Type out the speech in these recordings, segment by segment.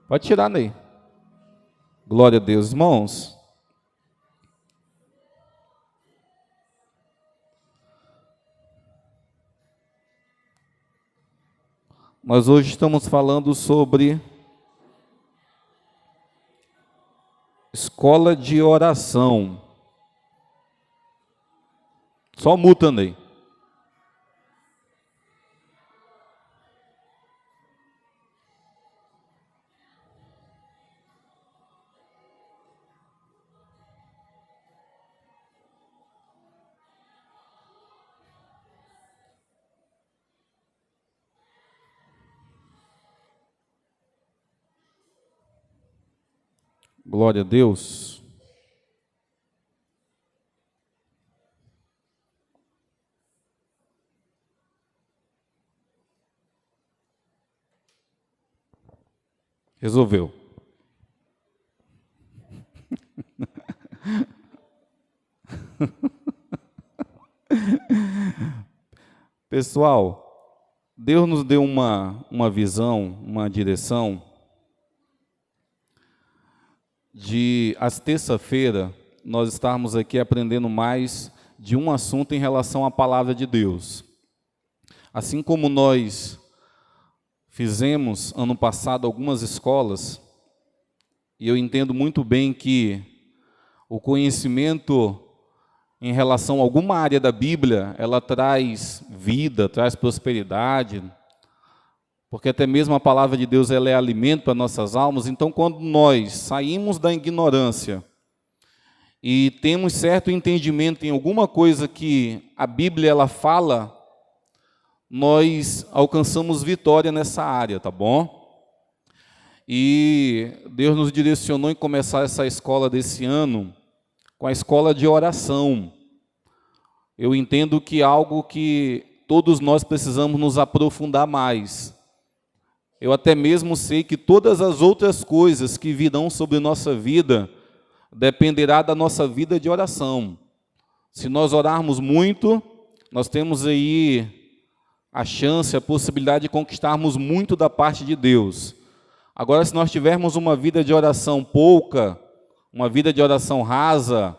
Pode tirar, Ney. Glória a Deus, irmãos. Nós hoje estamos falando sobre escola de oração. Só muta, Ney. Glória a Deus. Resolveu. Pessoal, Deus nos deu uma visão, uma direção de, às terça-feira, nós estarmos aqui aprendendo mais de um assunto em relação à palavra de Deus. Assim como nós fizemos, ano passado, algumas escolas, e eu entendo muito bem que o conhecimento em relação a alguma área da Bíblia, ela traz vida, traz prosperidade, porque até mesmo a palavra de Deus ela é alimento para nossas almas. Então, quando nós saímos da ignorância e temos certo entendimento em alguma coisa que a Bíblia ela fala, nós alcançamos vitória nessa área, tá bom? E Deus nos direcionou em começar essa escola desse ano com a escola de oração. Eu entendo que é algo que todos nós precisamos nos aprofundar mais. Eu até mesmo sei que todas as outras coisas que virão sobre nossa vida dependerá da nossa vida de oração. Se nós orarmos muito, nós temos aí a chance, a possibilidade de conquistarmos muito da parte de Deus. Agora, se nós tivermos uma vida de oração pouca, uma vida de oração rasa,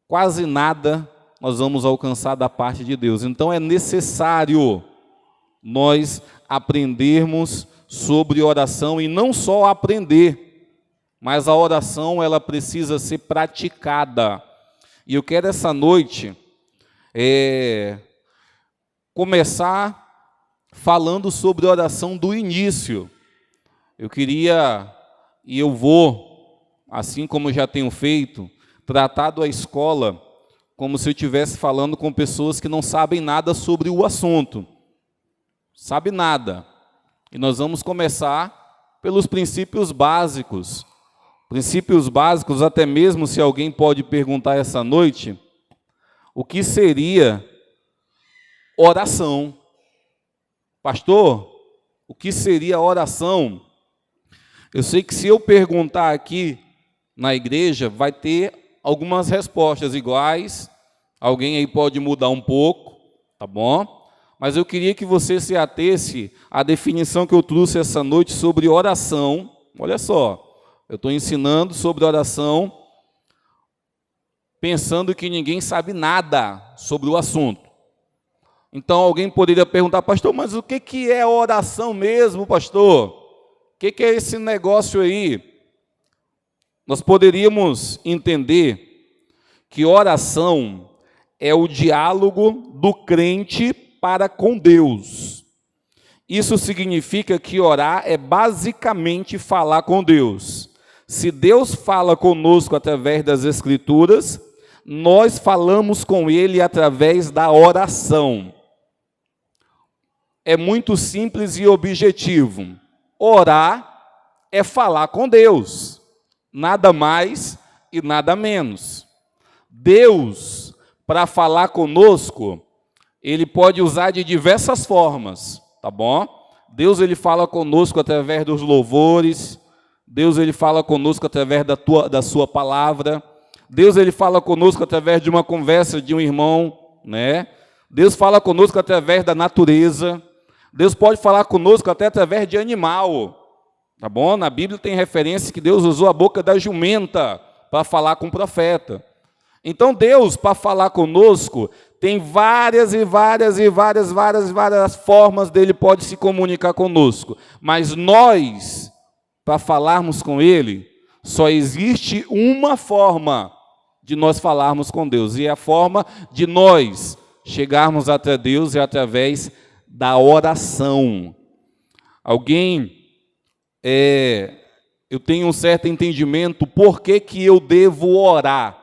quase nada nós vamos alcançar da parte de Deus. Então é necessário nós aprendermos sobre oração, e não só aprender, mas a oração ela precisa ser praticada. E eu quero essa noite começar falando sobre oração do início. Eu queria, e eu vou, assim como já tenho feito, tratar da escola como se eu estivesse falando com pessoas que não sabem nada sobre o assunto. Sabe nada. E nós vamos começar pelos princípios básicos. Princípios básicos, até mesmo se alguém pode perguntar essa noite, o que seria oração? Pastor, o que seria oração? Eu sei que se eu perguntar aqui na igreja, vai ter algumas respostas iguais. Alguém aí pode mudar um pouco, tá bom? Mas eu queria que você se atesse à definição que eu trouxe essa noite sobre oração. Olha só, eu estou ensinando sobre oração, pensando que ninguém sabe nada sobre o assunto. Então alguém poderia perguntar, pastor, mas o que é oração mesmo, pastor? O que é esse negócio aí? Nós poderíamos entender que oração é o diálogo do crente para com Deus. Isso significa que orar é basicamente falar com Deus. Se Deus fala conosco através das Escrituras, nós falamos com Ele através da oração. É muito simples e objetivo. Orar é falar com Deus, nada mais e nada menos. Deus, para falar conosco, Ele pode usar de diversas formas, tá bom? Deus, Ele fala conosco através dos louvores. Deus, Ele fala conosco através da sua palavra. Deus, Ele fala conosco através de uma conversa de um irmão, né? Deus fala conosco através da natureza. Deus pode falar conosco até através de animal. Tá bom? Na Bíblia tem referência que Deus usou a boca da jumenta para falar com o profeta. Então Deus, para falar conosco, tem várias formas dele pode se comunicar conosco. Mas nós, para falarmos com ele, só existe uma forma de nós falarmos com Deus. E a forma de nós chegarmos até Deus é através da oração. Eu tenho um certo entendimento por que eu devo orar.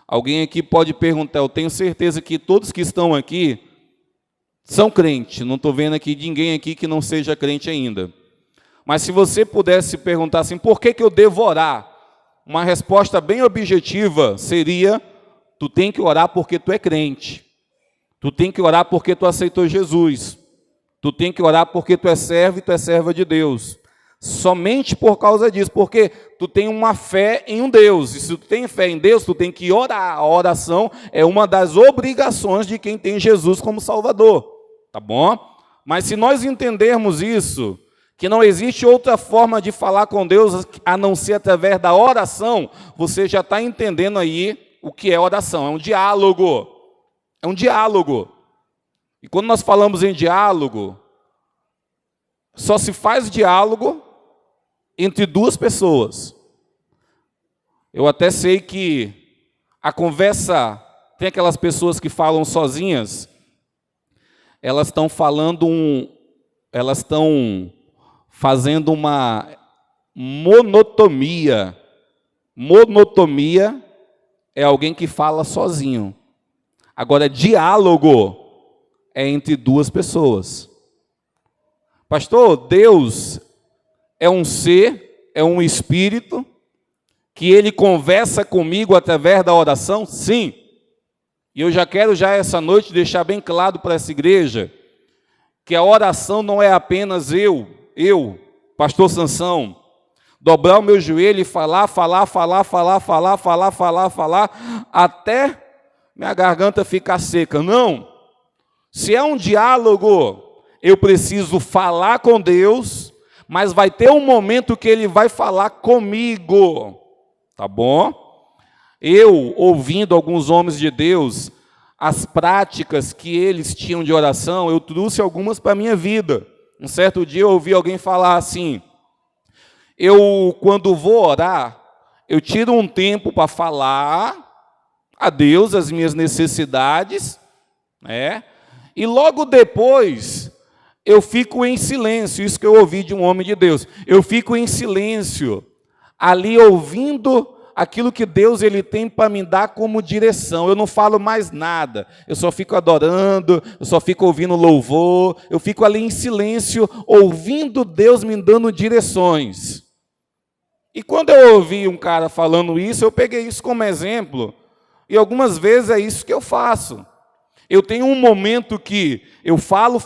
Alguém aqui pode perguntar, eu tenho certeza que todos que estão aqui são crentes, não estou vendo aqui ninguém aqui que não seja crente ainda. Mas se você pudesse perguntar assim, por que eu devo orar? Uma resposta bem objetiva seria, tu tem que orar porque tu é crente. Tu tem que orar porque tu aceitou Jesus. Tu tem que orar porque tu é servo e tu é serva de Deus. Somente por causa disso, porque tu tem uma fé em um Deus, e se tu tem fé em Deus, tu tem que orar. A oração é uma das obrigações de quem tem Jesus como Salvador, tá bom? Mas se nós entendermos isso, que não existe outra forma de falar com Deus a não ser através da oração, você já está entendendo aí o que é oração, é um diálogo, e quando nós falamos em diálogo, só se faz diálogo entre duas pessoas. Eu até sei que a conversa, tem aquelas pessoas que falam sozinhas, elas estão fazendo uma monotonia. Monotonia é alguém que fala sozinho. Agora, diálogo é entre duas pessoas. Pastor, Deus é um ser, é um espírito, que ele conversa comigo através da oração? Sim. E eu já quero essa noite deixar bem claro para essa igreja, que a oração não é apenas eu, pastor Sansão, dobrar o meu joelho e falar, até minha garganta ficar seca. Não. Se é um diálogo, eu preciso falar com Deus, mas vai ter um momento que ele vai falar comigo, tá bom? Eu, ouvindo alguns homens de Deus, as práticas que eles tinham de oração, eu trouxe algumas para a minha vida. Um certo dia eu ouvi alguém falar assim, quando vou orar, eu tiro um tempo para falar a Deus as minhas necessidades, né? E logo depois eu fico em silêncio, isso que eu ouvi de um homem de Deus. Eu fico em silêncio, ali ouvindo aquilo que Deus ele tem para me dar como direção. Eu não falo mais nada, eu só fico adorando, eu só fico ouvindo louvor, eu fico ali em silêncio, ouvindo Deus me dando direções. E quando eu ouvi um cara falando isso, eu peguei isso como exemplo, e algumas vezes é isso que eu faço. Eu tenho um momento que eu falo,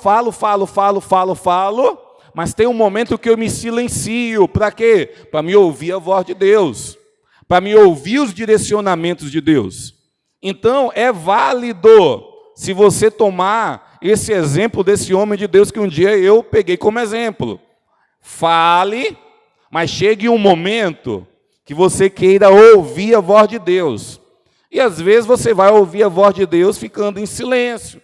mas tem um momento que eu me silencio. Para quê? Para me ouvir a voz de Deus, para me ouvir os direcionamentos de Deus. Então, é válido se você tomar esse exemplo desse homem de Deus que um dia eu peguei como exemplo. Fale, mas chegue um momento que você queira ouvir a voz de Deus. E às vezes você vai ouvir a voz de Deus ficando em silêncio,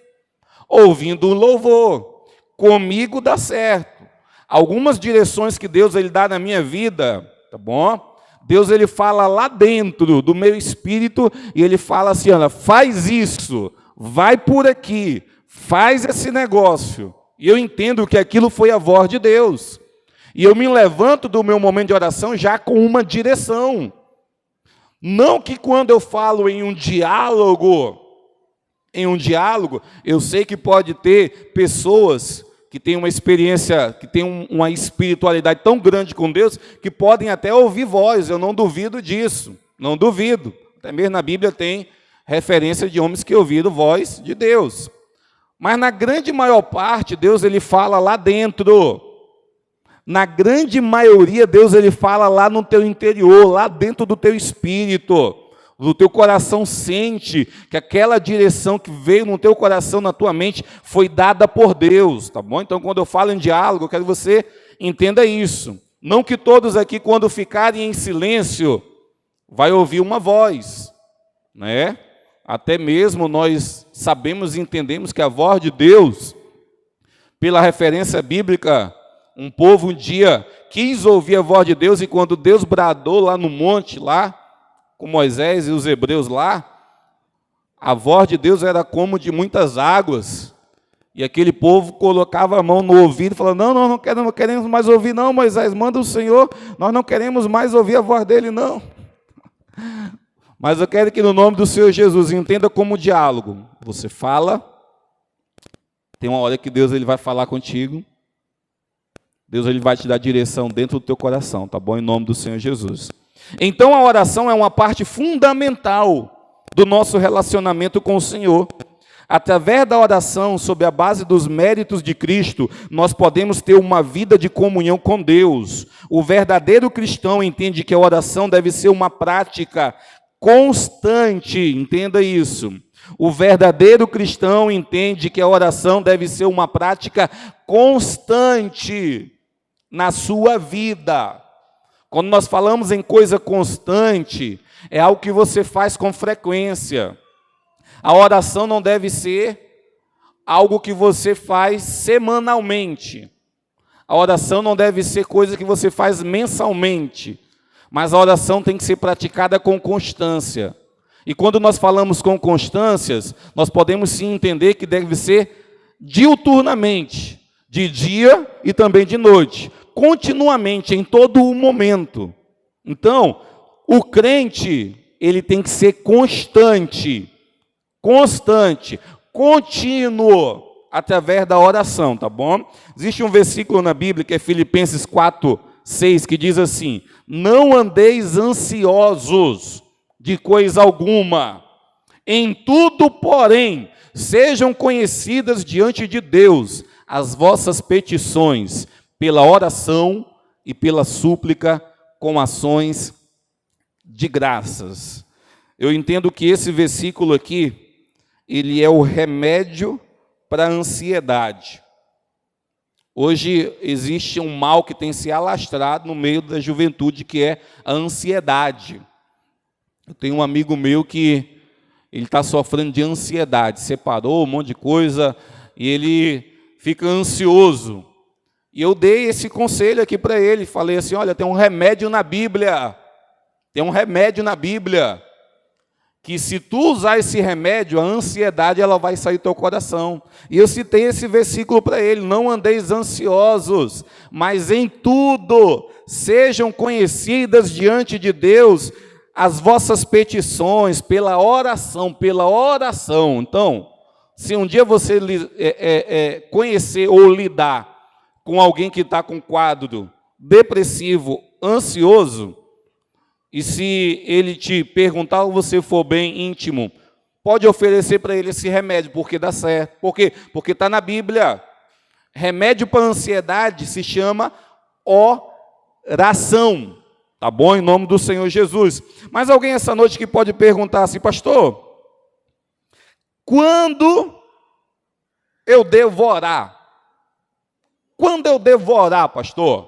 ouvindo um louvor. Comigo dá certo. Algumas direções que Deus ele dá na minha vida, tá bom? Deus ele fala lá dentro do meu espírito e ele fala assim, olha, faz isso, vai por aqui, faz esse negócio. E eu entendo que aquilo foi a voz de Deus. E eu me levanto do meu momento de oração já com uma direção. Não que quando eu falo em um diálogo, eu sei que pode ter pessoas que têm uma experiência, que têm uma espiritualidade tão grande com Deus, que podem até ouvir voz, eu não duvido disso, não duvido. Até mesmo na Bíblia tem referência de homens que ouviram voz de Deus. Mas na grande maior parte, Deus ele fala lá dentro. Na grande maioria, Deus ele fala lá no teu interior, lá dentro do teu espírito. O teu coração sente que aquela direção que veio no teu coração, na tua mente, foi dada por Deus, tá bom? Então, quando eu falo em diálogo, eu quero que você entenda isso. Não que todos aqui, quando ficarem em silêncio, vai ouvir uma voz, né? Até mesmo nós sabemos e entendemos que a voz de Deus, pela referência bíblica, um povo um dia quis ouvir a voz de Deus, e quando Deus bradou lá no monte, lá, com Moisés e os hebreus lá, a voz de Deus era como de muitas águas, e aquele povo colocava a mão no ouvido e falava: não queremos mais ouvir não, Moisés, manda o Senhor, nós não queremos mais ouvir a voz dele não. Mas eu quero que no nome do Senhor Jesus, entenda como diálogo. Você fala, tem uma hora que Deus ele vai falar contigo, Deus ele vai te dar direção dentro do teu coração, tá bom? Em nome do Senhor Jesus. Então a oração é uma parte fundamental do nosso relacionamento com o Senhor. Através da oração, sob a base dos méritos de Cristo, nós podemos ter uma vida de comunhão com Deus. O verdadeiro cristão entende que a oração deve ser uma prática constante, entenda isso. O verdadeiro cristão entende que a oração deve ser uma prática constante na sua vida. Quando nós falamos em coisa constante, é algo que você faz com frequência. A oração não deve ser algo que você faz semanalmente. A oração não deve ser coisa que você faz mensalmente. Mas a oração tem que ser praticada com constância. E quando nós falamos com constâncias, nós podemos sim entender que deve ser diuturnamente, de dia e também de noite, continuamente, em todo o momento. Então, o crente, ele tem que ser constante, contínuo, através da oração, tá bom? Existe um versículo na Bíblia, que é Filipenses 4:6, que diz assim: não andeis ansiosos de coisa alguma, em tudo, porém, sejam conhecidas diante de Deus as vossas petições, pela oração e pela súplica, com ações de graças. Eu entendo que esse versículo aqui, ele é o remédio para a ansiedade. Hoje existe um mal que tem se alastrado no meio da juventude, que é a ansiedade. Eu tenho um amigo meu que ele está sofrendo de ansiedade, separou um monte de coisa, e ele fica ansioso. E eu dei esse conselho aqui para ele, falei assim: olha, tem um remédio na Bíblia, que se tu usar esse remédio, a ansiedade ela vai sair do teu coração. E eu citei esse versículo para ele: não andeis ansiosos, mas em tudo sejam conhecidas diante de Deus as vossas petições, pela oração. Então, se um dia você conhecer ou lidar com alguém que está com quadro depressivo, ansioso, e se ele te perguntar ou você for bem íntimo, pode oferecer para ele esse remédio, porque dá certo. Por quê? Porque está na Bíblia. Remédio para a ansiedade se chama oração. Tá bom? Em nome do Senhor Jesus. Mas alguém essa noite que pode perguntar assim: pastor, quando eu devo orar? Quando eu devo orar, pastor?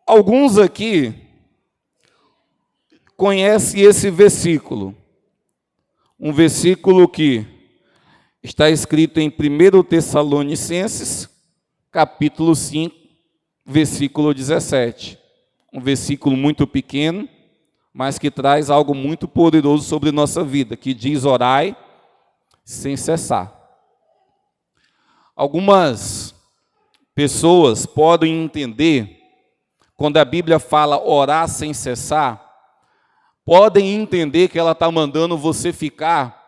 Alguns aqui conhecem esse versículo. Um versículo que está escrito em 1 Tessalonicenses, capítulo 5, versículo 17. Um versículo muito pequeno, mas que traz algo muito poderoso sobre nossa vida, que diz: orai sem cessar. Algumas pessoas podem entender, quando a Bíblia fala orar sem cessar, podem entender que ela está mandando você ficar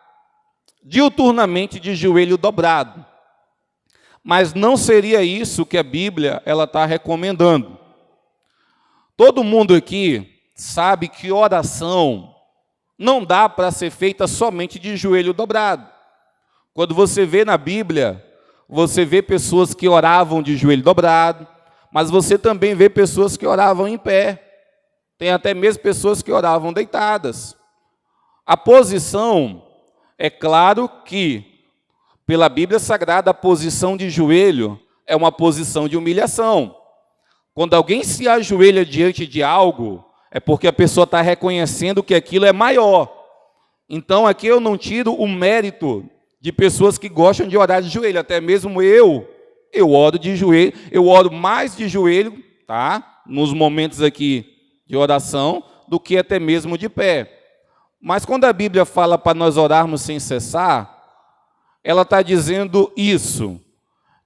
diuturnamente de joelho dobrado. Mas não seria isso que a Bíblia está recomendando. Todo mundo aqui sabe que oração não dá para ser feita somente de joelho dobrado. Quando você vê na Bíblia, você vê pessoas que oravam de joelho dobrado, mas você também vê pessoas que oravam em pé. Tem até mesmo pessoas que oravam deitadas. A posição, é claro que, pela Bíblia Sagrada, a posição de joelho é uma posição de humilhação. Quando alguém se ajoelha diante de algo, é porque a pessoa está reconhecendo que aquilo é maior. Então, aqui eu não tiro o mérito de pessoas que gostam de orar de joelho. Até mesmo eu oro de joelho, eu oro mais de joelho, tá? Nos momentos aqui de oração, do que até mesmo de pé. Mas quando a Bíblia fala para nós orarmos sem cessar, ela está dizendo isso,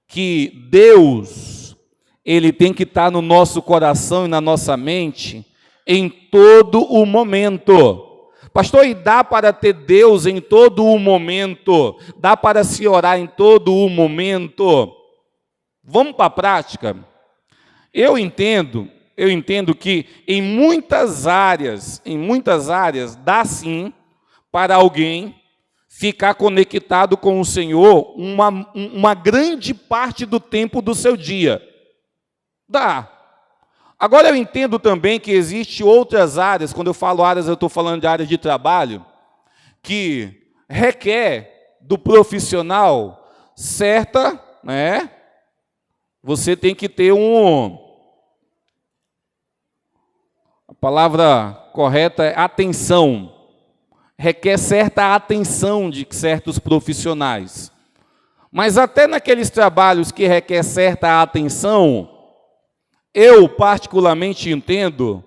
que Deus, Ele tem que estar no nosso coração e na nossa mente em todo o momento. Pastor, e dá para ter Deus em todo o momento? Dá para se orar em todo o momento? Vamos para a prática? Eu entendo que em muitas áreas, dá sim para alguém ficar conectado com o Senhor uma grande parte do tempo do seu dia. Dá. Agora eu entendo também que existem outras áreas, quando eu falo áreas, eu estou falando de áreas de trabalho, que requer do profissional certa, né? Você tem que ter a palavra correta é atenção. Requer certa atenção de certos profissionais. Mas até naqueles trabalhos que requer certa atenção, eu particularmente entendo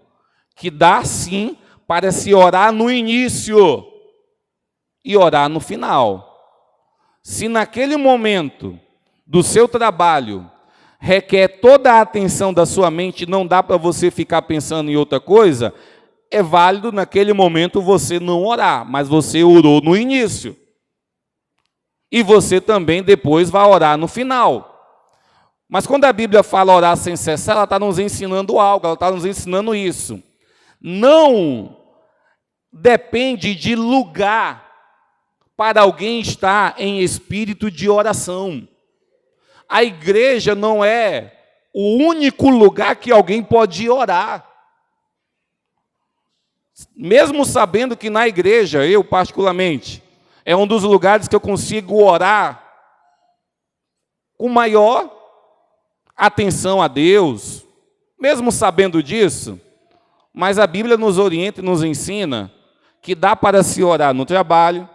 que dá sim para se orar no início e orar no final. Se naquele momento do seu trabalho requer toda a atenção da sua mente, não dá para você ficar pensando em outra coisa, é válido naquele momento você não orar, mas você orou no início. E você também depois vai orar no final. Mas quando a Bíblia fala orar sem cessar, ela está nos ensinando algo, ela está nos ensinando isso. Não depende de lugar para alguém estar em espírito de oração. A igreja não é o único lugar que alguém pode orar. Mesmo sabendo que na igreja, eu particularmente, é um dos lugares que eu consigo orar com maior atenção a Deus, mesmo sabendo disso, mas a Bíblia nos orienta e nos ensina que dá para se orar no trabalho,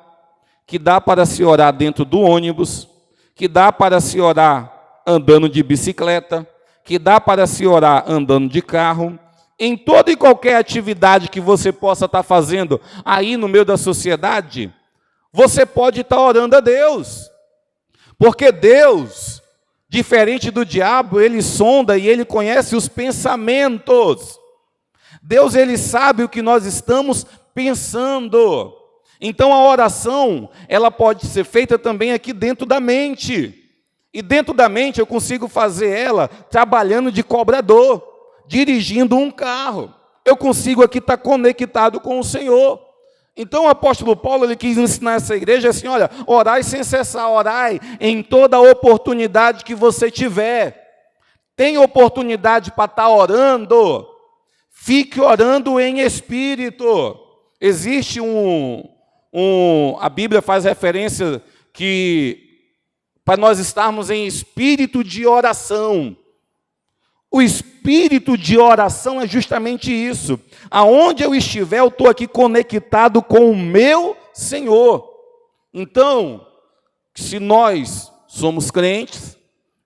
que dá para se orar dentro do ônibus, que dá para se orar andando de bicicleta, que dá para se orar andando de carro, em toda e qualquer atividade que você possa estar fazendo aí no meio da sociedade, você pode estar orando a Deus, porque Deus, diferente do diabo, ele sonda e ele conhece os pensamentos. Deus, ele sabe o que nós estamos pensando. Então a oração, ela pode ser feita também aqui dentro da mente. E dentro da mente eu consigo fazer ela trabalhando de cobrador, dirigindo um carro. Eu consigo aqui estar conectado com o Senhor. Então o apóstolo Paulo, ele quis ensinar essa igreja assim, olha, orai sem cessar, orai em toda oportunidade que você tiver. Tem oportunidade para estar orando, fique orando em espírito. Existe a Bíblia faz referência que para nós estarmos em espírito de oração. O espírito de oração é justamente isso. Aonde eu estiver, eu estou aqui conectado com o meu Senhor. Então, se nós somos crentes,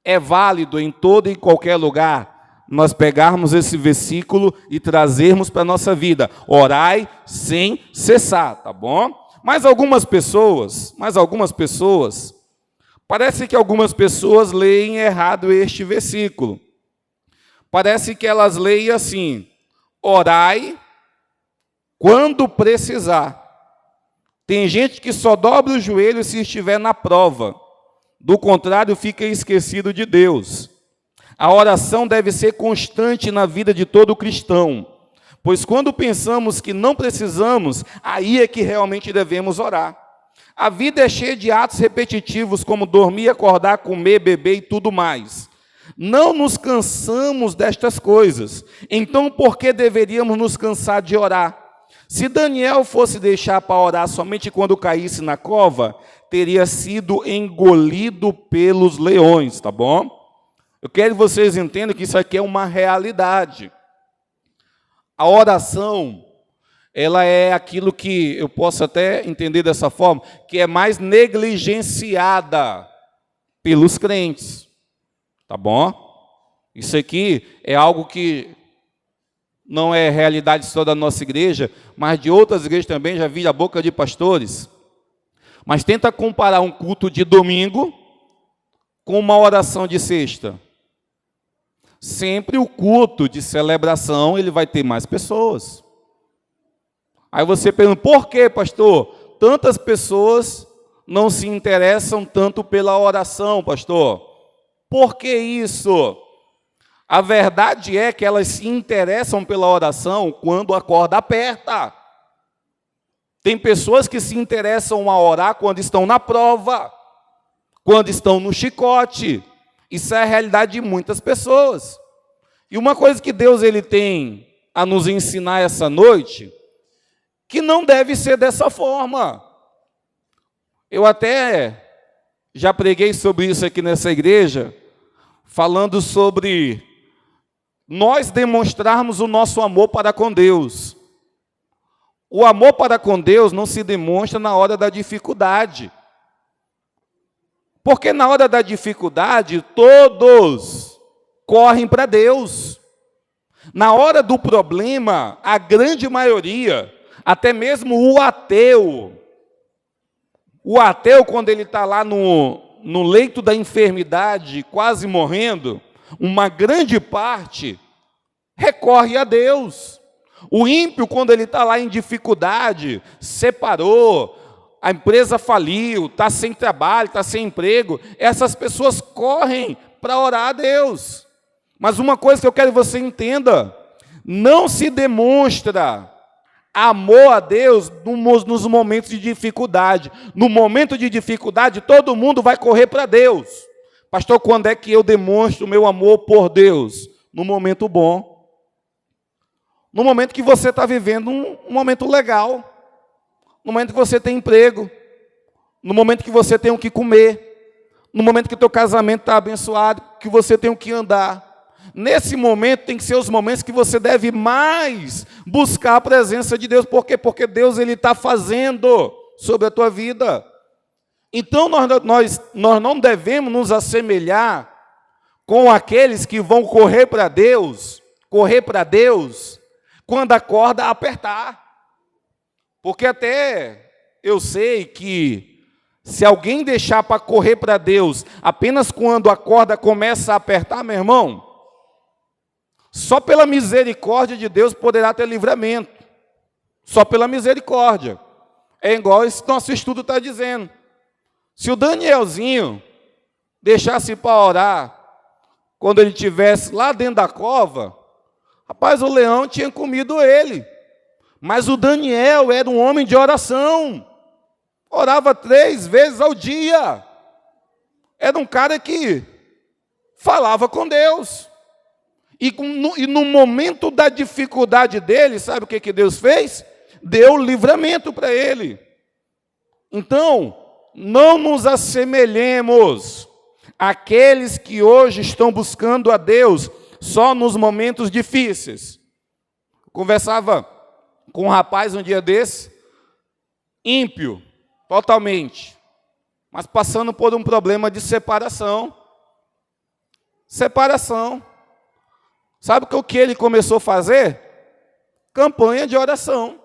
é válido em todo e qualquer lugar nós pegarmos esse versículo e trazermos para a nossa vida. Orai sem cessar, tá bom? Mas algumas pessoas, parece que algumas pessoas leem errado este versículo. Parece que elas leem assim, orai quando precisar. Tem gente que só dobra o joelho se estiver na prova. Do contrário, fica esquecido de Deus. A oração deve ser constante na vida de todo cristão, pois quando pensamos que não precisamos, aí é que realmente devemos orar. A vida é cheia de atos repetitivos, como dormir, acordar, comer, beber e tudo mais. Não nos cansamos destas coisas. Então, por que deveríamos nos cansar de orar? Se Daniel fosse deixar para orar somente quando caísse na cova, teria sido engolido pelos leões, tá bom? Eu quero que vocês entendam que isso aqui é uma realidade. A oração, ela é aquilo que eu posso até entender dessa forma, que é mais negligenciada pelos crentes. Tá bom? Isso aqui é algo que não é realidade só da nossa igreja, mas de outras igrejas também, já vi a boca de pastores. Mas tenta comparar um culto de domingo com uma oração de sexta. Sempre o culto de celebração, ele vai ter mais pessoas. Aí você pergunta, por que, pastor? Tantas pessoas não se interessam tanto pela oração, pastor. Por que isso? A verdade é que elas se interessam pela oração quando a corda aperta. Tem pessoas que se interessam a orar quando estão na prova, quando estão no chicote. Isso é a realidade de muitas pessoas. E uma coisa que Deus ele tem a nos ensinar essa noite, que não deve ser dessa forma. Eu até já preguei sobre isso aqui nessa igreja, falando sobre nós demonstrarmos o nosso amor para com Deus. O amor para com Deus não se demonstra na hora da dificuldade. Porque na hora da dificuldade, todos correm para Deus. Na hora do problema, a grande maioria, até mesmo o ateu, quando ele está lá no leito da enfermidade, quase morrendo, uma grande parte recorre a Deus. O ímpio, quando ele está lá em dificuldade, separou, a empresa faliu, está sem trabalho, está sem emprego, essas pessoas correm para orar a Deus. Mas uma coisa que eu quero que você entenda, não se demonstra amor a Deus nos momentos de dificuldade. No momento de dificuldade, todo mundo vai correr para Deus. Pastor, quando é que eu demonstro o meu amor por Deus? No momento bom. No momento que você está vivendo um momento legal. No momento que você tem emprego. No momento que você tem o que comer. No momento que o teu casamento está abençoado, que você tem o que andar. Nesse momento tem que ser os momentos que você deve mais buscar a presença de Deus. Por quê? Porque Deus está fazendo sobre a tua vida. Então nós não devemos nos assemelhar com aqueles que vão correr para Deus, quando a corda apertar. Porque até eu sei que se alguém deixar para correr para Deus apenas quando a corda começa a apertar, meu irmão, só pela misericórdia de Deus poderá ter livramento. Só pela misericórdia. É igual esse nosso estudo está dizendo. Se o Danielzinho deixasse para orar, quando ele estivesse lá dentro da cova, rapaz, o leão tinha comido ele. Mas o Daniel era um homem de oração. Orava 3 vezes ao dia. Era um cara que falava com Deus. E no momento da dificuldade dele, sabe o que Deus fez? Deu livramento para ele. Então, não nos assemelhemos àqueles que hoje estão buscando a Deus só nos momentos difíceis. Conversava com um rapaz um dia desse, ímpio, totalmente, mas passando por um problema de separação. Sabe o que ele começou a fazer? Campanha de oração.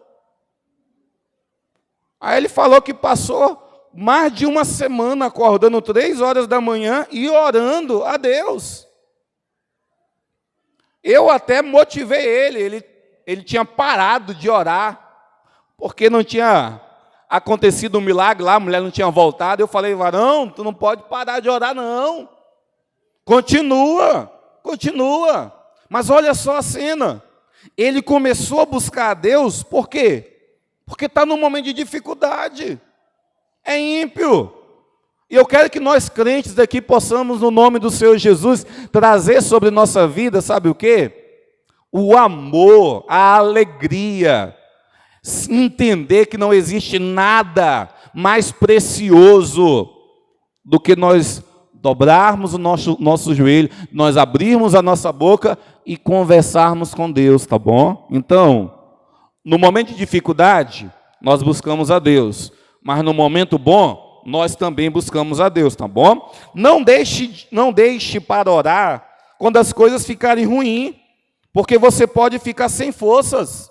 Aí ele falou que passou mais de uma semana acordando 3 horas da manhã e orando a Deus. Eu até motivei ele tinha parado de orar, porque não tinha acontecido um milagre lá, a mulher não tinha voltado. Eu falei, varão, tu não pode parar de orar não. Continua. Mas olha só a cena. Ele começou a buscar a Deus, por quê? Porque está num momento de dificuldade. É ímpio. E eu quero que nós crentes daqui possamos, no nome do Senhor Jesus, trazer sobre nossa vida, sabe o quê? O amor, a alegria. Entender que não existe nada mais precioso do que dobrarmos o nosso joelho, nós abrirmos a nossa boca e conversarmos com Deus, tá bom? Então, no momento de dificuldade, nós buscamos a Deus, mas no momento bom, nós também buscamos a Deus, tá bom? Não deixe para orar quando as coisas ficarem ruins, porque você pode ficar sem forças.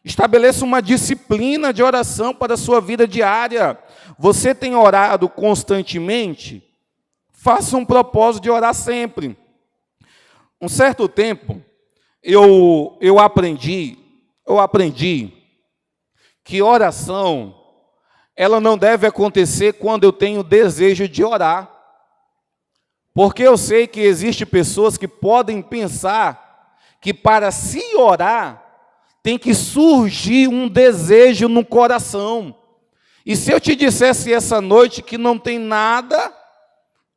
Estabeleça uma disciplina de oração para a sua vida diária. Você tem orado constantemente? Faça um propósito de orar sempre. Um certo tempo, eu aprendi que oração, ela não deve acontecer quando eu tenho desejo de orar. Porque eu sei que existem pessoas que podem pensar que para se orar, tem que surgir um desejo no coração. E se eu te dissesse essa noite que não tem nada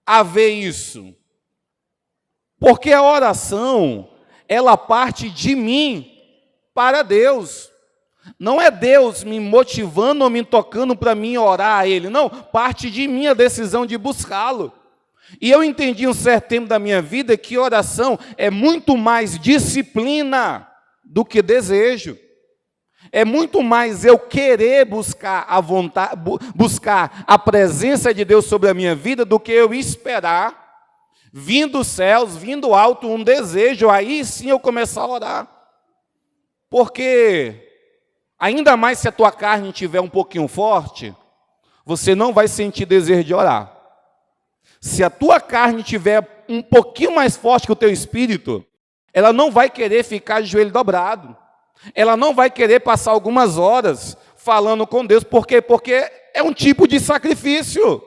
a ver isso? Porque a oração, ela parte de mim para Deus. Não é Deus me motivando ou me tocando para mim orar a Ele. Não, parte de mim a decisão de buscá-lo. E eu entendi um certo tempo da minha vida que oração é muito mais disciplina do que desejo. É muito mais eu querer buscar a vontade, buscar a presença de Deus sobre a minha vida do que eu esperar, vindo dos céus, vindo alto, um desejo, aí sim eu começar a orar. Porque, ainda mais se a tua carne estiver um pouquinho forte, você não vai sentir desejo de orar. Se a tua carne estiver um pouquinho mais forte que o teu espírito, ela não vai querer ficar de joelho dobrado. Ela não vai querer passar algumas horas falando com Deus. Por quê? Porque é um tipo de sacrifício.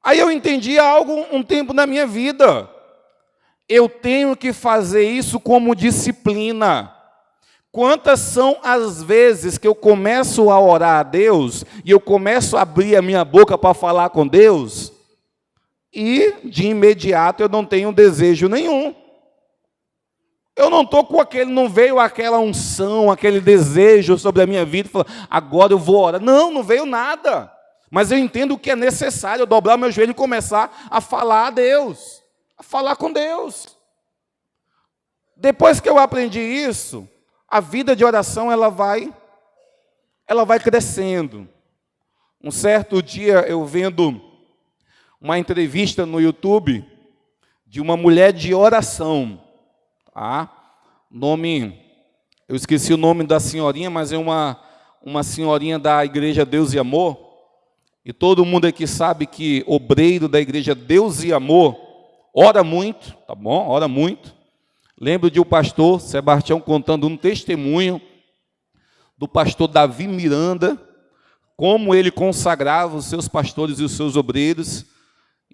Aí eu entendi algo um tempo na minha vida. Eu tenho que fazer isso como disciplina. Quantas são as vezes que eu começo a orar a Deus e eu começo a abrir a minha boca para falar com Deus e de imediato eu não tenho desejo nenhum. Eu não estou com não veio aquela unção, aquele desejo sobre a minha vida, falando, agora eu vou orar. Não veio nada. Mas eu entendo que é necessário eu dobrar meu joelho e começar a falar a Deus, a falar com Deus. Depois que eu aprendi isso, a vida de oração ela vai crescendo. Um certo dia eu vendo uma entrevista no YouTube de uma mulher de oração. Eu esqueci o nome da senhorinha, mas é uma senhorinha da Igreja Deus e Amor, e todo mundo aqui sabe que obreiro da Igreja Deus e Amor ora muito, tá bom? Ora muito. Lembro de o pastor Sebastião contando um testemunho do pastor Davi Miranda, como ele consagrava os seus pastores e os seus obreiros,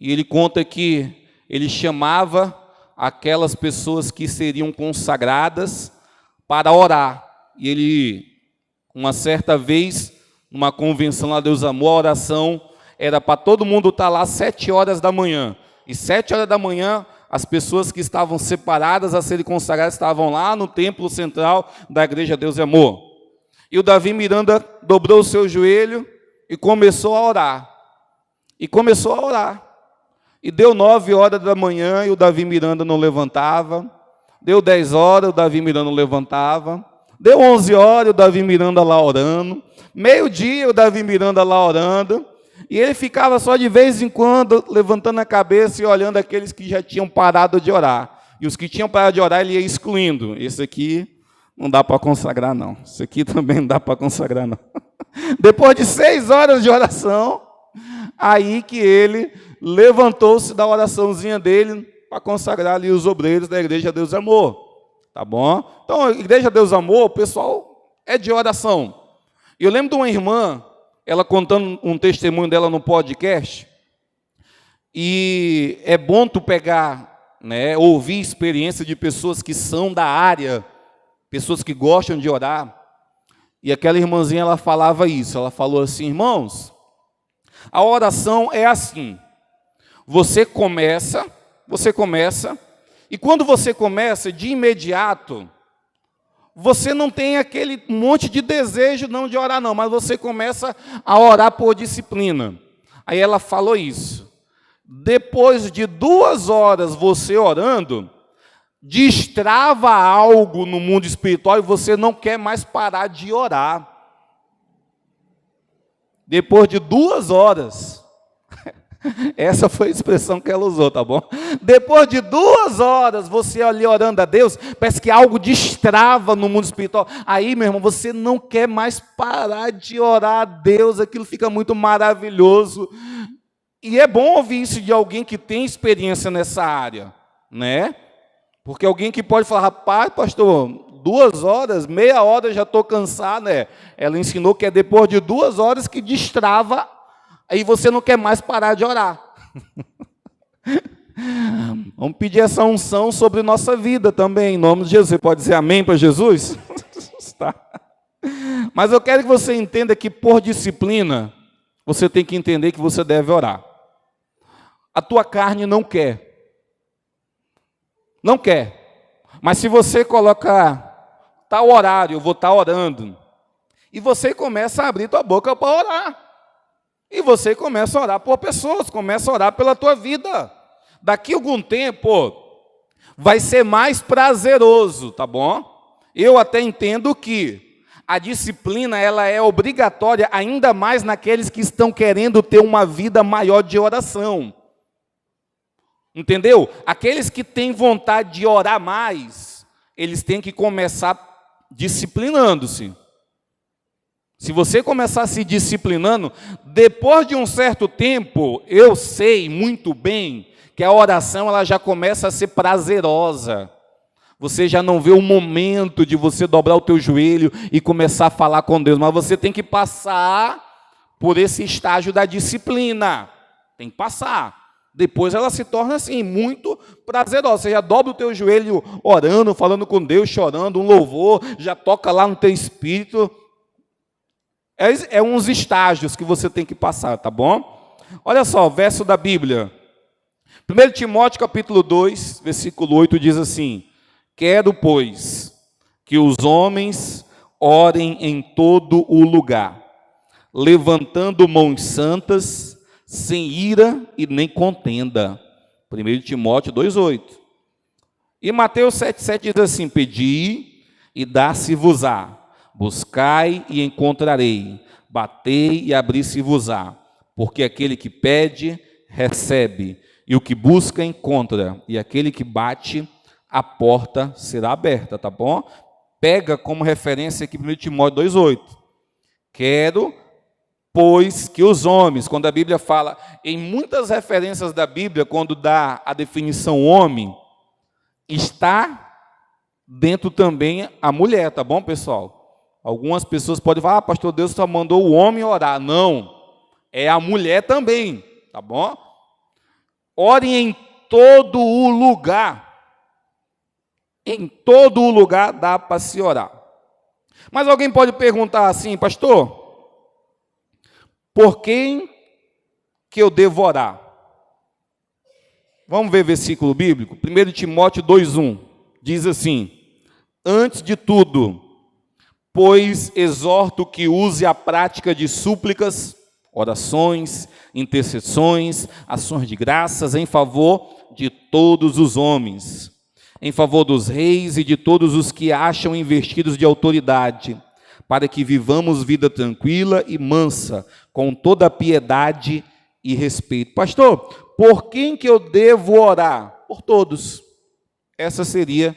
e ele conta que ele chamava aquelas pessoas que seriam consagradas para orar. E ele, uma certa vez, numa convenção lá Deus Amor, a oração era para todo mundo estar lá às 7 horas da manhã. E 7 horas da manhã, as pessoas que estavam separadas a serem consagradas estavam lá no templo central da Igreja Deus e Amor. E o Davi Miranda dobrou o seu joelho e começou a orar. E deu 9 horas da manhã e o Davi Miranda não levantava. Deu 10 horas, o Davi Miranda não levantava. Deu 11 horas, o Davi Miranda lá orando. Meio-dia, o Davi Miranda lá orando. E ele ficava só de vez em quando levantando a cabeça e olhando aqueles que já tinham parado de orar. E os que tinham parado de orar, ele ia excluindo. Esse aqui não dá para consagrar, não. Esse aqui também não dá para consagrar, não. Depois de 6 horas de oração, aí que ele levantou-se da oraçãozinha dele para consagrar ali os obreiros da Igreja Deus e Amor. Tá bom? Então, a Igreja Deus e Amor, o pessoal é de oração. E eu lembro de uma irmã, ela contando um testemunho dela no podcast, e é bom tu pegar, ouvir experiência de pessoas que são da área, pessoas que gostam de orar. E aquela irmãzinha, ela falava isso, ela falou assim, irmãos, a oração é assim, você começa, e quando você começa, de imediato, você não tem aquele monte de desejo não de orar não, mas você começa a orar por disciplina. Aí ela falou isso. depois de 2 horas você orando, destrava algo no mundo espiritual e você não quer mais parar de orar. Depois de 2 horas. Essa foi a expressão que ela usou, tá bom? Depois de 2 horas, você ali orando a Deus, parece que algo destrava no mundo espiritual. Aí, meu irmão, você não quer mais parar de orar a Deus, aquilo fica muito maravilhoso. E é bom ouvir isso de alguém que tem experiência nessa área, né? Porque alguém que pode falar, rapaz, pastor, 2 horas, meia hora eu já estou cansado, né? Ela ensinou que é depois de 2 horas que destrava. Aí você não quer mais parar de orar. Vamos pedir essa unção sobre nossa vida também, em nome de Jesus. Você pode dizer amém para Jesus? Tá. Mas eu quero que você entenda que por disciplina, você tem que entender que você deve orar. A tua carne não quer. Não quer. Mas se você colocar tal horário, eu vou estar orando, e você começa a abrir tua boca para orar. E você começa a orar por pessoas, começa a orar pela tua vida. Daqui a algum tempo, vai ser mais prazeroso, tá bom? Eu até entendo que a disciplina, ela é obrigatória, ainda mais naqueles que estão querendo ter uma vida maior de oração. Entendeu? Aqueles que têm vontade de orar mais, eles têm que começar disciplinando-se. Se você começar se disciplinando, depois de um certo tempo, eu sei muito bem que a oração ela já começa a ser prazerosa. Você já não vê o momento de você dobrar o teu joelho e começar a falar com Deus, mas você tem que passar por esse estágio da disciplina. Tem que passar. Depois ela se torna assim, muito prazerosa. Você já dobra o teu joelho orando, falando com Deus, chorando, um louvor, já toca lá no teu espírito. É uns estágios que você tem que passar, tá bom? Olha só, verso da Bíblia. 1 Timóteo capítulo 2, versículo 8 diz assim: quero, pois, que os homens orem em todo o lugar, levantando mãos santas, sem ira e nem contenda. 1 Timóteo 2,8. E Mateus 7,7 diz assim: pedi e dá-se-vos-á, buscai e encontrarei, batei e abri-se-vos-á, porque aquele que pede, recebe, e o que busca, encontra, e aquele que bate, a porta será aberta, tá bom? Pega como referência aqui 1 Timóteo 2,8. Quero, pois, que os homens, quando a Bíblia fala, em muitas referências da Bíblia, quando dá a definição homem, está dentro também a mulher, tá bom, pessoal? Algumas pessoas podem falar, pastor, Deus só mandou o homem orar. Não, é a mulher também, tá bom? Orem em todo o lugar. Em todo o lugar dá para se orar. Mas alguém pode perguntar assim, pastor, por quem que eu devo orar? Vamos ver versículo bíblico? 1 Timóteo 2,1 diz assim: antes de tudo, pois exorto que use a prática de súplicas, orações, intercessões, ações de graças em favor de todos os homens, em favor dos reis e de todos os que acham investidos de autoridade, para que vivamos vida tranquila e mansa, com toda piedade e respeito. Pastor, por quem que eu devo orar? Por todos. Essa seria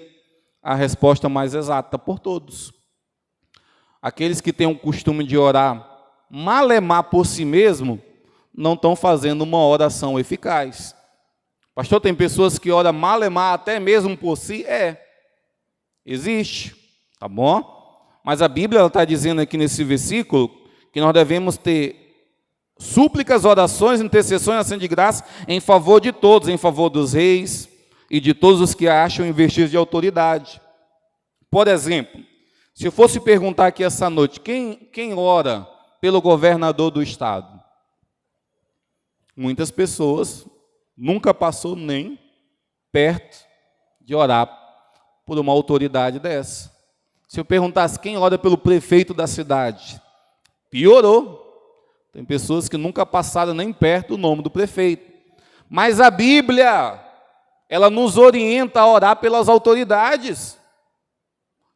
a resposta mais exata, por todos. Aqueles que têm o costume de orar malemar por si mesmo, não estão fazendo uma oração eficaz. Pastor, tem pessoas que oram malemar até mesmo por si? Existe, tá bom? Mas a Bíblia está dizendo aqui nesse versículo que nós devemos ter súplicas, orações, intercessões, ação de graça em favor de todos, em favor dos reis e de todos os que acham investidos de autoridade. Por exemplo, se eu fosse perguntar aqui essa noite, quem ora pelo governador do estado? Muitas pessoas nunca passou nem perto de orar por uma autoridade dessa. Se eu perguntasse quem ora pelo prefeito da cidade, piorou. Tem pessoas que nunca passaram nem perto do nome do prefeito. Mas a Bíblia, ela nos orienta a orar pelas autoridades.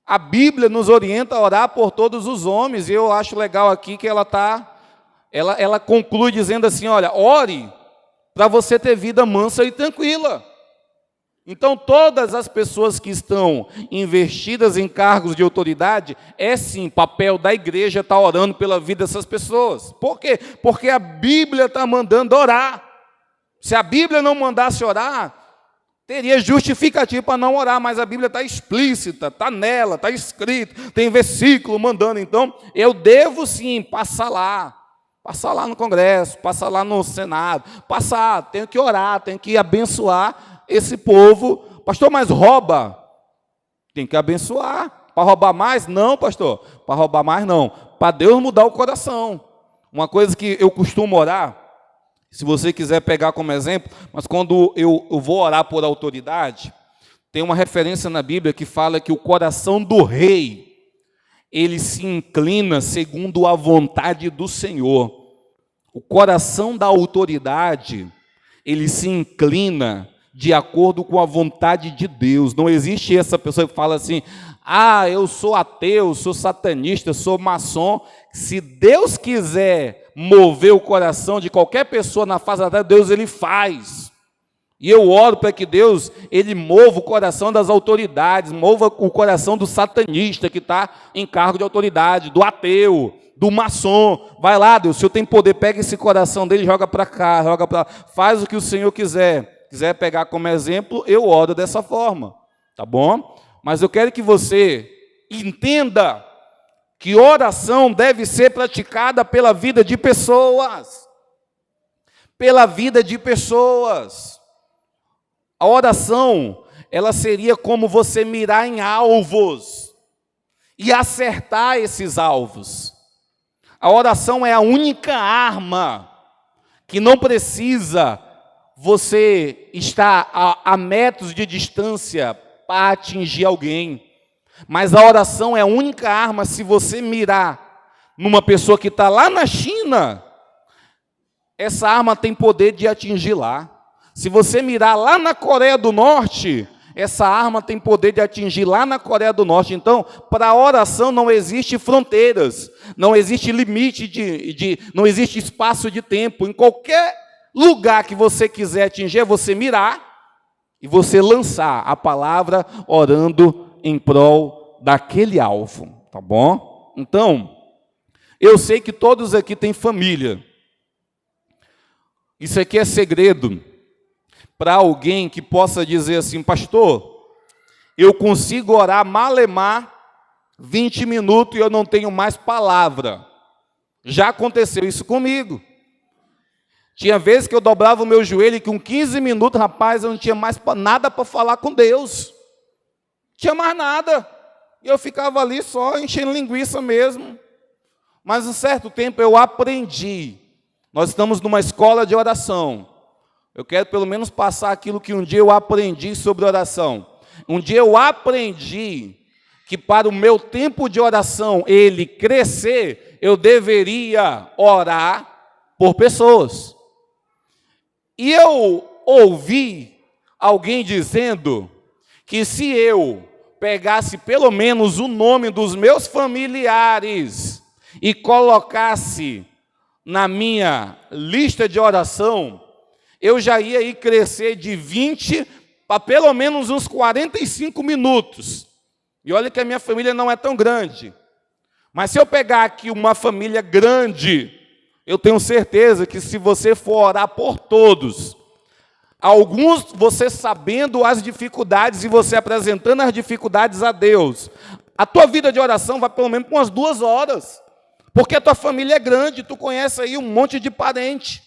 A Bíblia nos orienta a orar por todos os homens. E eu acho legal aqui que ela conclui dizendo assim, olha, ore para você ter vida mansa e tranquila. Então, todas as pessoas que estão investidas em cargos de autoridade, é sim papel da igreja estar orando pela vida dessas pessoas. Por quê? Porque a Bíblia está mandando orar. Se a Bíblia não mandasse orar, teria justificativo para não orar, mas a Bíblia está explícita, está nela, está escrito, tem versículo mandando. Então, eu devo sim passar lá no Congresso, passar lá no Senado, tenho que orar, tenho que abençoar esse povo. Pastor, mas rouba? Tem que abençoar. Para roubar mais? Não, pastor, para roubar mais não. Para Deus mudar o coração. Uma coisa que eu costumo orar, se você quiser pegar como exemplo, mas quando eu vou orar por autoridade, tem uma referência na Bíblia que fala que o coração do rei, ele se inclina segundo a vontade do Senhor. O coração da autoridade, ele se inclina de acordo com a vontade de Deus. Não existe essa pessoa que fala assim, eu sou ateu, sou satanista, sou maçom. Se Deus quiser mover o coração de qualquer pessoa na face da terra, Deus ele faz. E eu oro para que Deus ele mova o coração das autoridades, mova o coração do satanista que está em cargo de autoridade, do ateu, do maçom. Vai lá, Deus, o Senhor tem poder, pega esse coração dele, joga para cá, joga para lá, faz o que o Senhor quiser. Quiser pegar como exemplo, eu oro dessa forma, tá bom? Mas eu quero que você entenda que oração deve ser praticada pela vida de pessoas. Pela vida de pessoas. A oração, ela seria como você mirar em alvos e acertar esses alvos. A oração é a única arma que não precisa você estar a metros de distância para atingir alguém. Mas a oração é a única arma, se você mirar numa pessoa que está lá na China, essa arma tem poder de atingir lá. Se você mirar lá na Coreia do Norte, essa arma tem poder de atingir lá na Coreia do Norte. Então, para a oração não existe fronteiras, não existe limite, não existe espaço de tempo. Em qualquer lugar que você quiser atingir, é você mirar e você lançar a palavra orando em prol daquele alvo, tá bom? Então, eu sei que todos aqui têm família. Isso aqui é segredo para alguém que possa dizer assim, pastor, eu consigo orar malemar 20 minutos e eu não tenho mais palavra. Já aconteceu isso comigo. Tinha vezes que eu dobrava o meu joelho e com 15 minutos, rapaz, eu não tinha mais nada para falar com Deus. Não tinha mais nada. E eu ficava ali só enchendo linguiça mesmo. Mas um certo tempo eu aprendi. Nós estamos numa escola de oração. Eu quero pelo menos passar aquilo que um dia eu aprendi sobre oração. Um dia eu aprendi que para o meu tempo de oração ele crescer, eu deveria orar por pessoas. E eu ouvi alguém dizendo que se eu pegasse pelo menos o nome dos meus familiares e colocasse na minha lista de oração, eu já ia ir crescer de 20 para pelo menos uns 45 minutos. E olha que a minha família não é tão grande. Mas se eu pegar aqui uma família grande, eu tenho certeza que se você for orar por todos, alguns você sabendo as dificuldades e você apresentando as dificuldades a Deus, a tua vida de oração vai pelo menos por umas 2 horas. Porque a tua família é grande, tu conhece aí um monte de parente.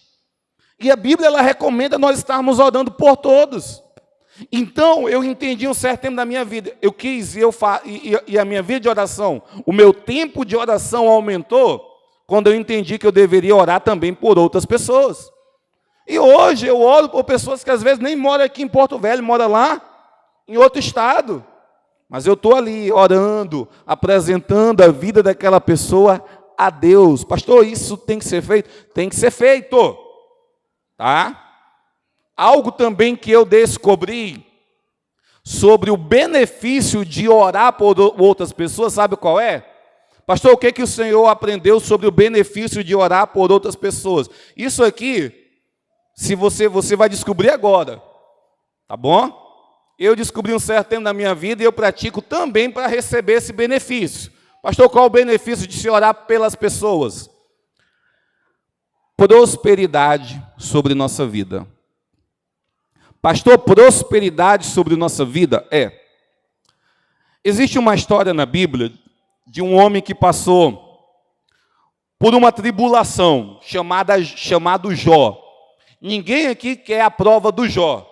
E a Bíblia ela recomenda nós estarmos orando por todos. Então, eu entendi um certo tempo da minha vida. Eu quis, e a minha vida de oração, o meu tempo de oração aumentou quando eu entendi que eu deveria orar também por outras pessoas. E hoje eu oro por pessoas que às vezes nem moram aqui em Porto Velho, moram lá em outro estado. Mas eu estou ali orando, apresentando a vida daquela pessoa a Deus. Pastor, isso tem que ser feito? Tem que ser feito. Tá? Algo também que eu descobri sobre o benefício de orar por outras pessoas, sabe qual é? Pastor, o que o Senhor aprendeu sobre o benefício de orar por outras pessoas? Isso aqui, se você vai descobrir agora, tá bom? Eu descobri um certo tempo na minha vida e eu pratico também para receber esse benefício. Pastor, qual o benefício de se orar pelas pessoas? Prosperidade sobre nossa vida. Pastor, prosperidade sobre nossa vida? Existe uma história na Bíblia de um homem que passou por uma tribulação chamado Jó. Ninguém aqui quer a prova do Jó.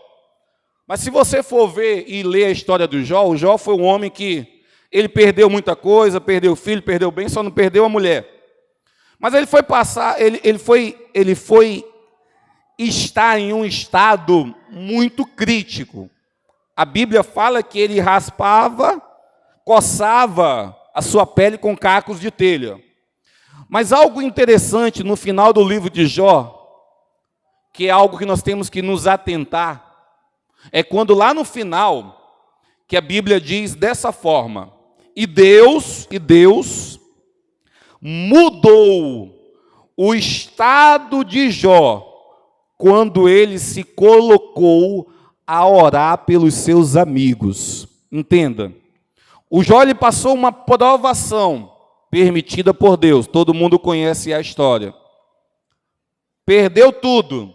Mas se você for ver e ler a história do Jó, o Jó foi um homem que ele perdeu muita coisa, perdeu o filho, perdeu o bem, só não perdeu a mulher. Mas ele foi estar em um estado muito crítico. A Bíblia fala que ele raspava, coçava a sua pele com cacos de telha. Mas algo interessante no final do livro de Jó, que é algo que nós temos que nos atentar, é quando lá no final, que a Bíblia diz dessa forma: E Deus mudou o estado de Jó quando ele se colocou a orar pelos seus amigos. Entenda, o Jó ele passou uma provação permitida por Deus, todo mundo conhece a história. Perdeu tudo.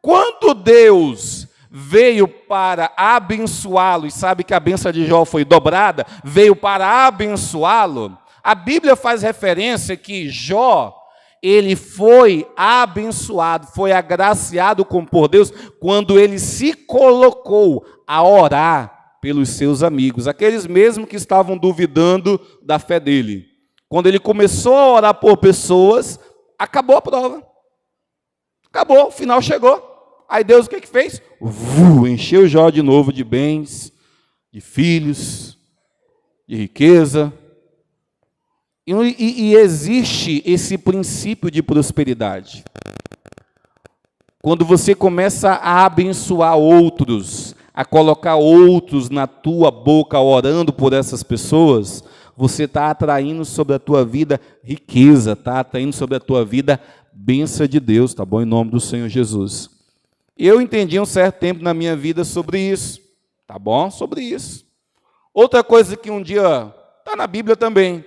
Quando Deus veio para abençoá-lo, e sabe que a bênção de Jó foi dobrada, veio para abençoá-lo, a Bíblia faz referência que Jó, ele foi abençoado, foi agraciado por Deus, quando ele se colocou a orar pelos seus amigos, aqueles mesmos que estavam duvidando da fé dele. Quando ele começou a orar por pessoas, acabou a prova. Acabou, o final chegou. Aí Deus o que fez? Encheu Jó de novo de bens, de filhos, de riqueza. E existe esse princípio de prosperidade. Quando você começa a abençoar outros, a colocar outros na tua boca, orando por essas pessoas, você está atraindo sobre a tua vida riqueza, está atraindo sobre a tua vida bênção de Deus, tá bom? Em nome do Senhor Jesus. Eu entendi um certo tempo na minha vida sobre isso, tá bom? Sobre isso. Outra coisa que um dia está na Bíblia também,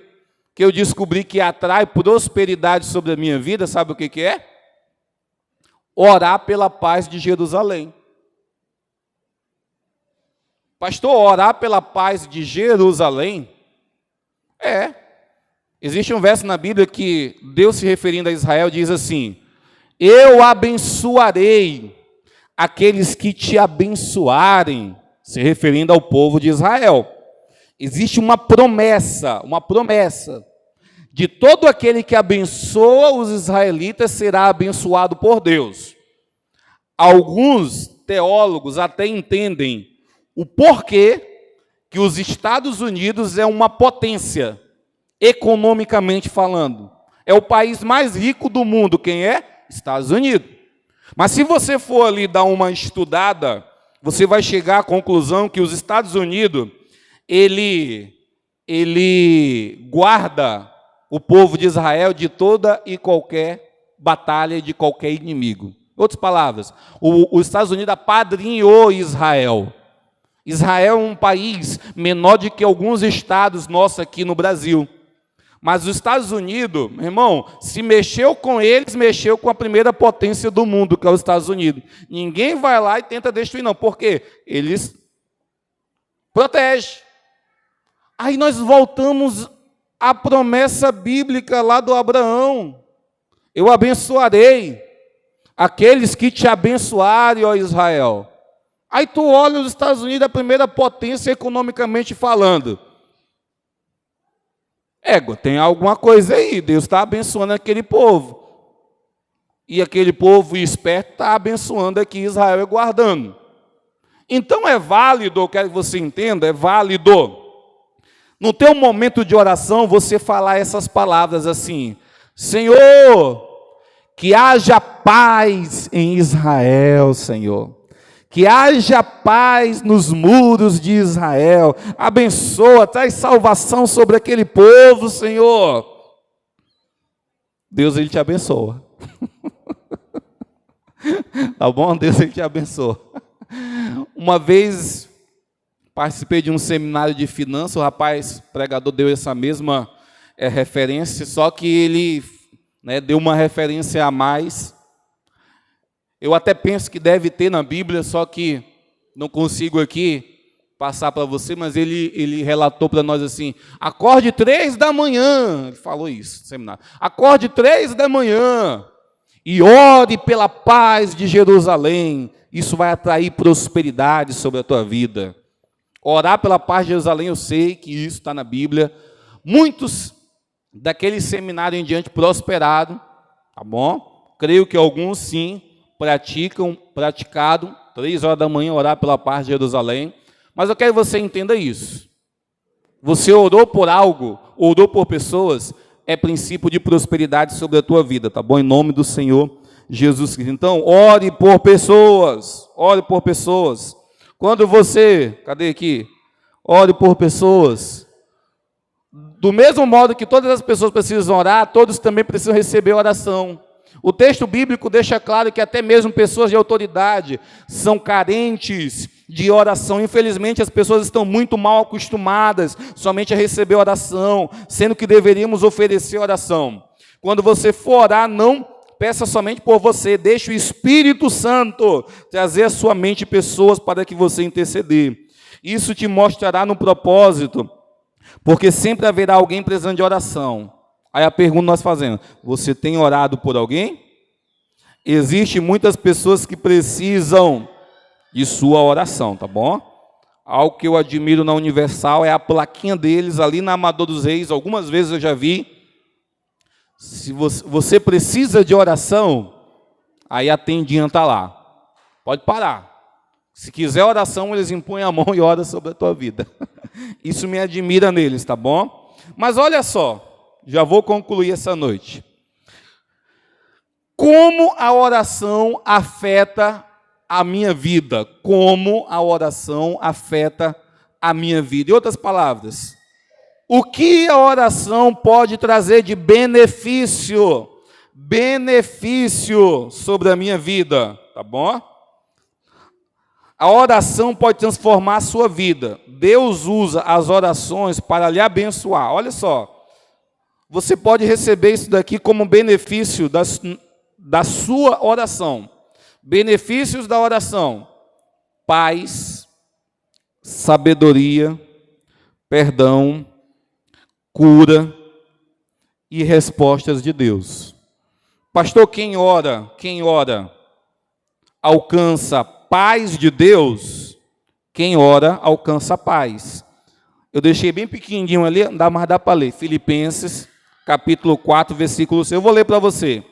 que eu descobri que atrai prosperidade sobre a minha vida, sabe o que é? Orar pela paz de Jerusalém. Pastor, orar pela paz de Jerusalém? Existe um verso na Bíblia que Deus, se referindo a Israel, diz assim: eu abençoarei aqueles que te abençoarem, se referindo ao povo de Israel. Existe uma promessa de todo aquele que abençoa os israelitas será abençoado por Deus. Alguns teólogos até entendem o porquê que os Estados Unidos é uma potência, economicamente falando. É o país mais rico do mundo. Quem é? Estados Unidos. Mas se você for ali dar uma estudada, você vai chegar à conclusão que os Estados Unidos, ele guarda o povo de Israel de toda e qualquer batalha, de qualquer inimigo. Em outras palavras, os Estados Unidos apadrinhou Israel. Israel é um país menor do que alguns estados nossos aqui no Brasil. Mas os Estados Unidos, meu irmão, se mexeu com eles, mexeu com a primeira potência do mundo, que é os Estados Unidos. Ninguém vai lá e tenta destruir, não. Por quê? Eles protegem. Aí nós voltamos à promessa bíblica lá do Abraão. Eu abençoarei aqueles que te abençoarem, ó Israel. Aí tu olha os Estados Unidos, a primeira potência economicamente falando. Tem alguma coisa aí, Deus está abençoando aquele povo. E aquele povo esperto está abençoando aqui Israel e guardando. Então é válido, eu quero que você entenda, é válido. No teu momento de oração, você falar essas palavras assim: Senhor, Que haja paz em Israel, Senhor. Que haja paz nos muros de Israel. Abençoa, traz salvação sobre aquele povo, Senhor. Deus, Ele te abençoa. Tá bom? Deus, Ele te abençoa. Uma vez participei de um seminário de finanças, o rapaz pregador deu essa mesma referência, só que ele deu uma referência a mais. Eu até penso que deve ter na Bíblia, só que não consigo aqui passar para você, mas ele relatou para nós assim: acorde 3 da manhã, ele falou isso no seminário, acorde 3 da manhã e ore pela paz de Jerusalém, isso vai atrair prosperidade sobre a tua vida. Orar pela paz de Jerusalém, eu sei que isso está na Bíblia. Muitos daquele seminário em diante prosperaram, tá bom? Creio que alguns sim praticado, 3 horas da manhã orar pela paz de Jerusalém. Mas eu quero que você entenda isso. Você orou por algo, orou por pessoas, é princípio de prosperidade sobre a tua vida, tá bom? Em nome do Senhor Jesus Cristo. Então, ore por pessoas, ore por pessoas. Quando você, cadê aqui? Ore por pessoas. Do mesmo modo que todas as pessoas precisam orar, todos também precisam receber oração. O texto bíblico deixa claro que até mesmo pessoas de autoridade são carentes de oração. Infelizmente, as pessoas estão muito mal acostumadas somente a receber oração, sendo que deveríamos oferecer oração. Quando você for orar, não peça somente por você, deixe o Espírito Santo trazer à sua mente pessoas para que você interceder. Isso te mostrará no propósito, porque sempre haverá alguém precisando de oração. Aí a pergunta nós fazemos: você tem orado por alguém? Existem muitas pessoas que precisam de sua oração, tá bom? Algo que eu admiro na Universal é a plaquinha deles ali na Amador dos Reis. Algumas vezes eu já vi. Se você precisa de oração, aí a tendinha está lá. Pode parar. Se quiser oração, eles impõem a mão e oram sobre a tua vida. Isso me admira neles, tá bom? Mas olha só, já vou concluir essa noite. Como a oração afeta a minha vida? Como a oração afeta a minha vida? Em outras palavras, o que a oração pode trazer de benefício? Benefício sobre a minha vida, tá bom? A oração pode transformar a sua vida. Deus usa as orações para lhe abençoar. Olha só, você pode receber isso daqui como benefício da sua oração. Benefícios da oração: paz, sabedoria, perdão, cura e respostas de Deus. Pastor, quem ora alcança paz de Deus? Quem ora alcança paz. Eu deixei bem pequenininho ali, mas dá para ler. Filipenses, capítulo 4, versículo 6. Eu vou ler para você.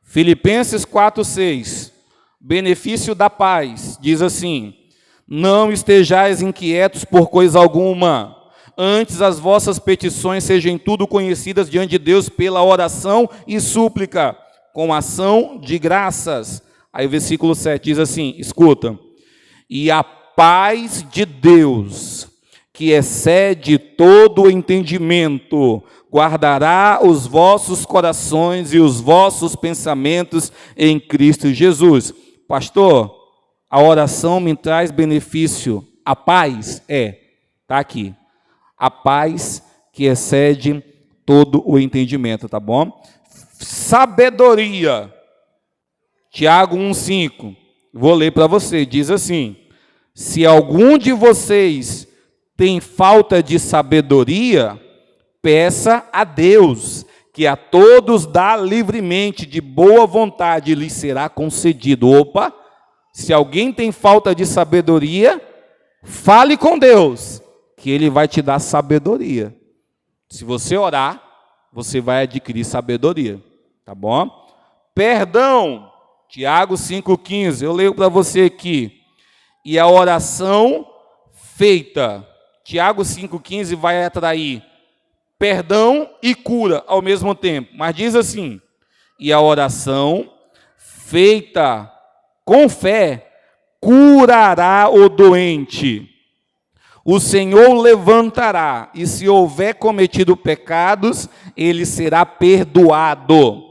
Filipenses 4, 6. Benefício da paz. Diz assim: não estejais inquietos por coisa alguma, antes as vossas petições sejam em tudo conhecidas diante de Deus pela oração e súplica, com ação de graças. Aí o versículo 7 diz assim, escuta: e a paz de Deus, que excede todo o entendimento, guardará os vossos corações e os vossos pensamentos em Cristo Jesus. Pastor, a oração me traz benefício. A paz está aqui. A paz que excede todo o entendimento, tá bom? Sabedoria. Tiago 1,5. Vou ler para você. Diz assim: se algum de vocês tem falta de sabedoria, peça a Deus, que a todos dá livremente, de boa vontade, lhe será concedido. Opa! Se alguém tem falta de sabedoria, fale com Deus, que Ele vai te dar sabedoria. Se você orar, você vai adquirir sabedoria, tá bom? Perdão, Tiago 5,15, eu leio para você aqui. E a oração feita, Tiago 5,15 vai atrair perdão e cura ao mesmo tempo. Mas diz assim: e a oração, feita com fé, curará o doente. O Senhor o levantará, e se houver cometido pecados, ele será perdoado.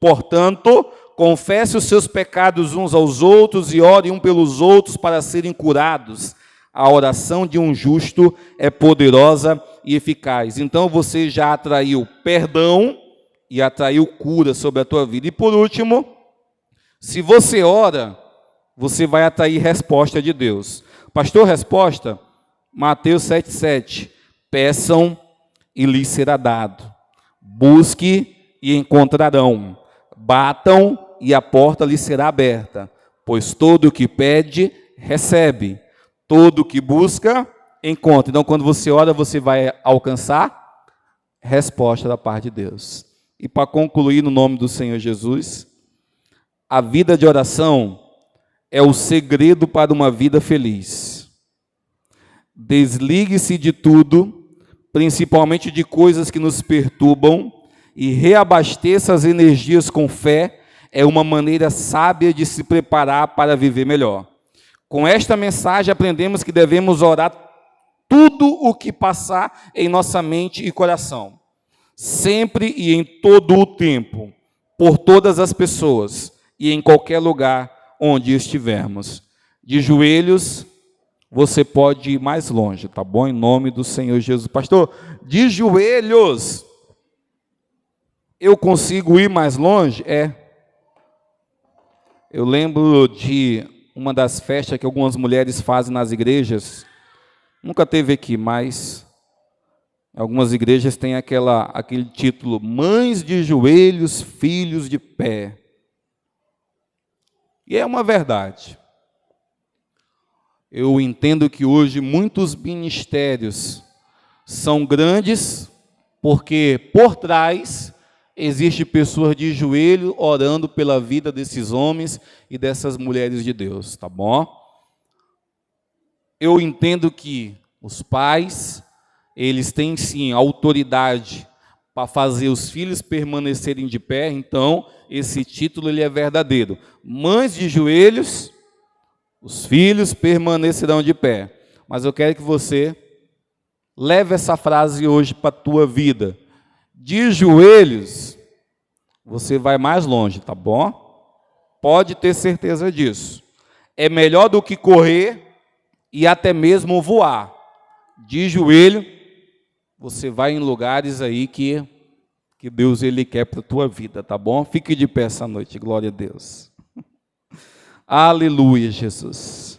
Portanto, confesse os seus pecados uns aos outros e ore um pelos outros para serem curados. A oração de um justo é poderosa e eficaz. Então você já atraiu perdão e atraiu cura sobre a tua vida. E por último, se você ora, você vai atrair resposta de Deus. Pastor, resposta? Mateus 7,7. Peçam e lhes será dado. Busque e encontrarão. Batam e a porta lhes será aberta. Pois todo o que pede, recebe. Todo o que busca, encontra. Então, quando você ora, você vai alcançar resposta da parte de Deus. E para concluir, no nome do Senhor Jesus, a vida de oração é o segredo para uma vida feliz. Desligue-se de tudo, principalmente de coisas que nos perturbam, e reabasteça as energias com fé. É uma maneira sábia de se preparar para viver melhor. Com esta mensagem aprendemos que devemos orar tudo o que passar em nossa mente e coração, sempre e em todo o tempo, por todas as pessoas e em qualquer lugar onde estivermos. De joelhos, você pode ir mais longe, tá bom? Em nome do Senhor Jesus. Pastor, de joelhos, eu consigo ir mais longe? Eu lembro de uma das festas que algumas mulheres fazem nas igrejas. Nunca teve aqui, mas algumas igrejas têm aquele título: Mães de joelhos, filhos de pé. E é uma verdade. Eu entendo que hoje muitos ministérios são grandes porque por trás existem pessoas de joelho orando pela vida desses homens e dessas mulheres de Deus, tá bom? Eu entendo que os pais, eles têm sim autoridade para fazer os filhos permanecerem de pé, então esse título ele é verdadeiro. Mães de joelhos, os filhos permanecerão de pé. Mas eu quero que você leve essa frase hoje para a tua vida. De joelhos, você vai mais longe, tá bom? Pode ter certeza disso. É melhor do que correr e até mesmo voar. De joelho, você vai em lugares aí que Deus ele quer para a tua vida, tá bom? Fique de pé essa noite, glória a Deus. Aleluia, Jesus.